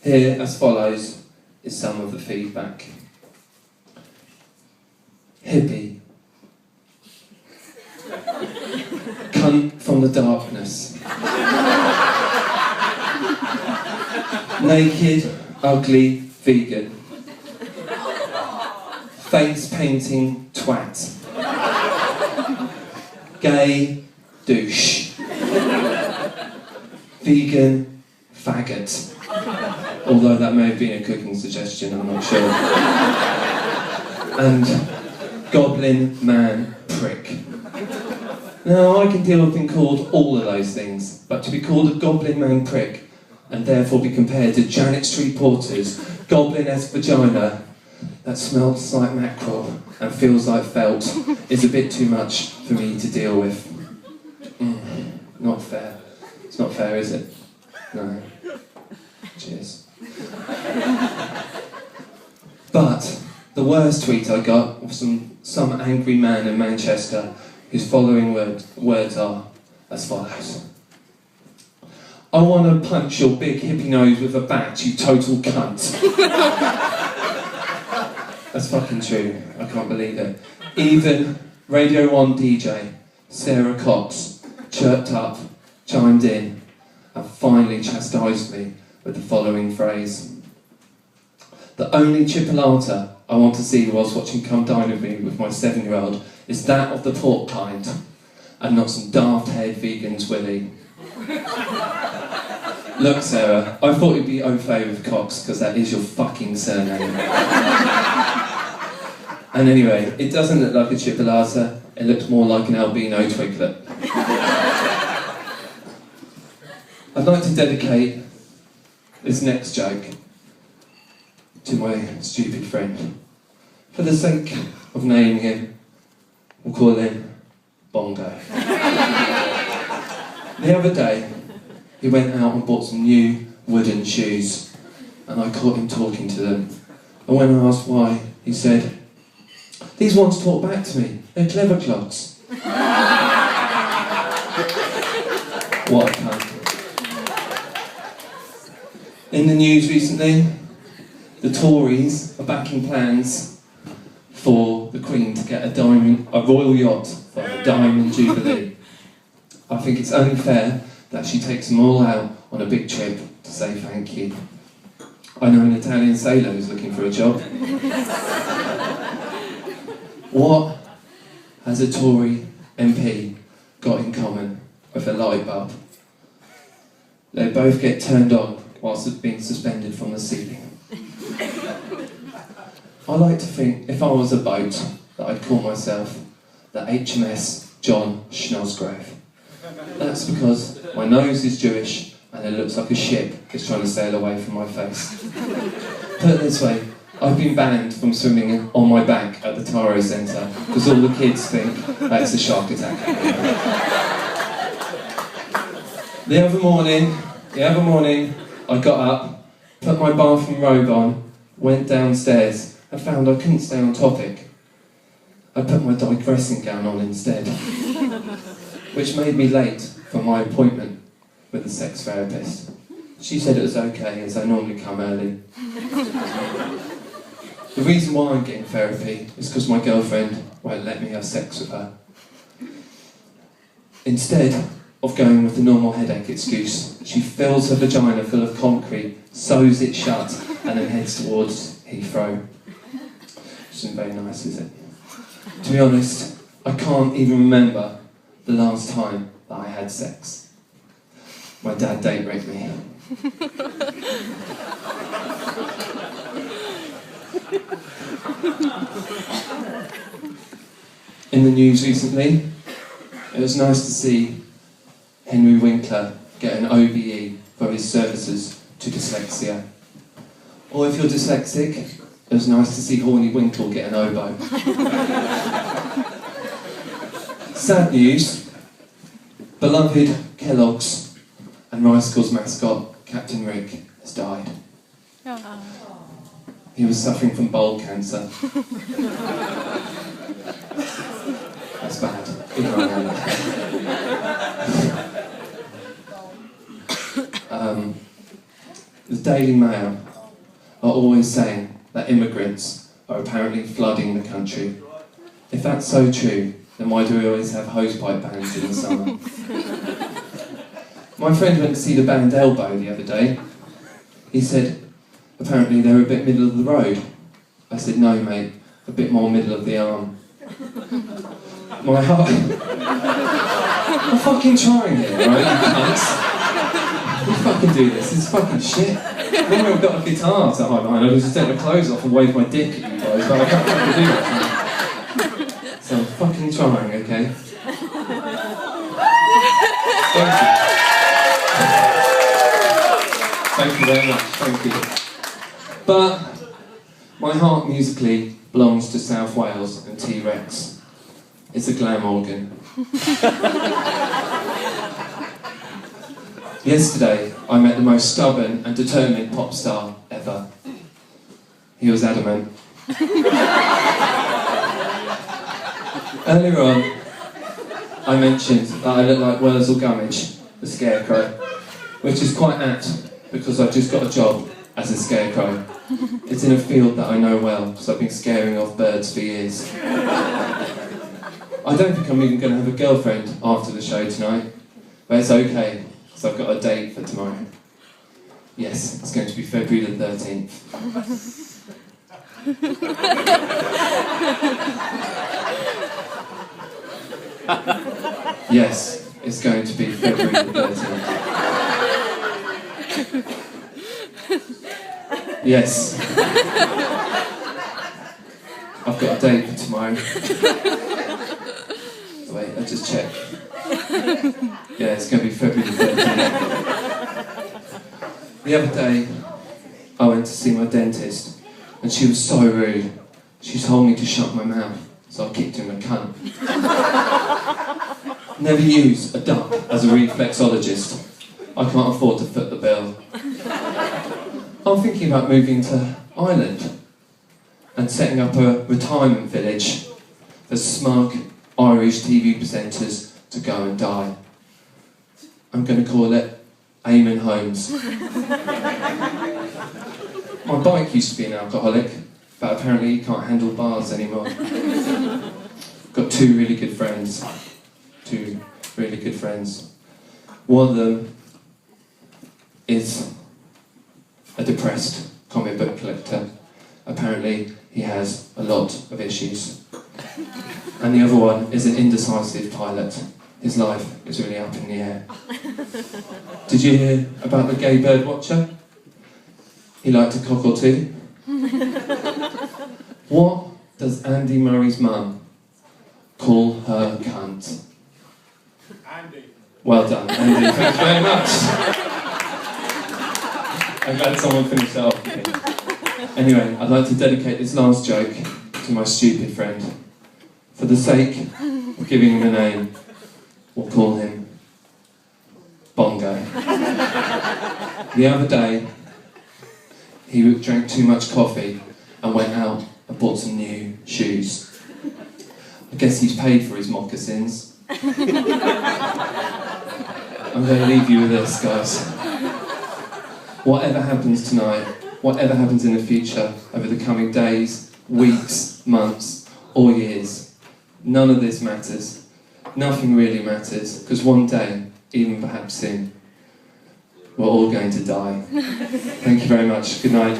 Here, as follows, is some of the feedback. Hippie. Cunt from the darkness. Naked, ugly, vegan. Face painting twat. Gay douche. Vegan faggot. Although that may have been a cooking suggestion, I'm not sure. And goblin man prick. Now, I can deal with being called all of those things, but to be called a goblin man prick and therefore be compared to Janet Street Porter's goblin-esque vagina that smells like mackerel and feels like felt is a bit too much for me to deal with. Not fair. It's not fair, is it? No. Cheers. But the worst tweet I got was from some angry man in Manchester whose following words are as follows. I want to punch your big hippie nose with a bat, you total cunt. That's fucking true. I can't believe it. Even Radio 1 DJ Sarah Cox chirped up, chimed in, and finally chastised me with the following phrase. The only chipolata I want to see whilst watching Come Dine With Me with my 7-year-old is that of the pork kind, and not some daft-haired vegan's willy. Look, Sarah, I thought you'd be au fait with Cox, because that is your fucking surname. And anyway, it doesn't look like a chipolata, it looks more like an albino twiglet. I'd like to dedicate this next joke to my stupid friend. For the sake of naming him, we'll call him Bongo. The other day, he went out and bought some new wooden shoes, and I caught him talking to them. And when I asked why, he said, "These ones talk back to me, they're clever clogs." What a cunt. In the news recently, the Tories are backing plans for the Queen to get a royal yacht for the Diamond Jubilee. I think it's only fair that she takes them all out on a big trip to say thank you. I know an Italian sailor who's looking for a job. What has a Tory MP got in common with a light bulb? They both get turned on whilst being suspended from the ceiling. I like to think, if I was a boat, that I'd call myself the HMS Jhon Cosgrove. That's because my nose is Jewish and it looks like a ship is trying to sail away from my face. Put it this way, I've been banned from swimming on my back at the Taro Centre because all the kids think that it's a shark attack. The other morning, I got up, put my bathroom robe on, went downstairs and found I couldn't stay on topic. I put my digressing gown on instead, which made me late for my appointment with the sex therapist. She said it was okay as I normally come early. The reason why I'm getting therapy is because my girlfriend won't let me have sex with her. Instead of going with the normal headache excuse, she fills her vagina full of concrete, sews it shut, and then heads towards Heathrow. Which isn't very nice, is it? To be honest, I can't even remember the last time that I had sex. My dad date raped me. In the news recently, it was nice to see Henry Winkler get an OBE for his services to dyslexia. Or if you're dyslexic, it was nice to see Horny Winkle get an oboe. Sad news, beloved Kellogg's and Ricegill's mascot, Captain Rick, has died. Aww. He was suffering from bowel cancer. That's bad. The Daily Mail are always saying that immigrants are apparently flooding the country. If that's so true, then why do we always have hosepipe bands in the summer? My friend went to see the band Elbow the other day. He said, apparently they're a bit middle of the road. I said, no mate, a bit more middle of the arm. My heart... I'm fucking trying here, right, you cunts? You fucking do this, it's fucking shit. When I've got a guitar to hide behind, I just take my clothes off and wave my dick at you guys, but I can't fucking do that. So I'm fucking trying, okay? Thank you. Thank you very much, thank you. But my heart musically belongs to South Wales and T-Rex. It's a glam organ. Yesterday, I met the most stubborn and determined pop star ever. He was adamant. Earlier on, I mentioned that I look like Wurzel Gummidge, the Scarecrow, which is quite apt because I've just got a job as a scarecrow. It's in a field that I know well, because I've been scaring off birds for years. I don't think I'm even going to have a girlfriend after the show tonight, but it's okay, because I've got a date for tomorrow. Yes, it's going to be February the 13th. Yes, it's going to be February the 13th. Yes. I've got a date for tomorrow. Wait, I'll just check. Yeah, it's going to be February the 13th. The other day, I went to see my dentist, and she was so rude. She told me to shut my mouth, so I kicked her in the cunt. Never use a duck as a reflexologist. I can't afford to foot the bill. I'm thinking about moving to Ireland and setting up a retirement village for smug Irish TV presenters to go and die. I'm going to call it Eamon Holmes. My bike used to be an alcoholic, but apparently he can't handle bars anymore. Got two really good friends. One of them is a depressed comic book collector. Apparently he has a lot of issues. And the other one is an indecisive pilot. His life is really up in the air. Did you hear about the gay bird watcher? He liked a cock or two. What does Andy Murray's mum call her cunt? Andy. Well done, Andy. Thanks very much. I'm glad someone finished that off. Anyway, I'd like to dedicate this last joke to my stupid friend. For the sake of giving him a name, we'll call him Bongo. The other day, he drank too much coffee and went out and bought some new shoes. I guess he's paid for his moccasins. I'm going to leave you with this, guys. Whatever happens tonight, whatever happens in the future, over the coming days, weeks, months, or years, none of this matters. Nothing really matters, because one day, even perhaps soon, we're all going to die. Thank you very much. Good night.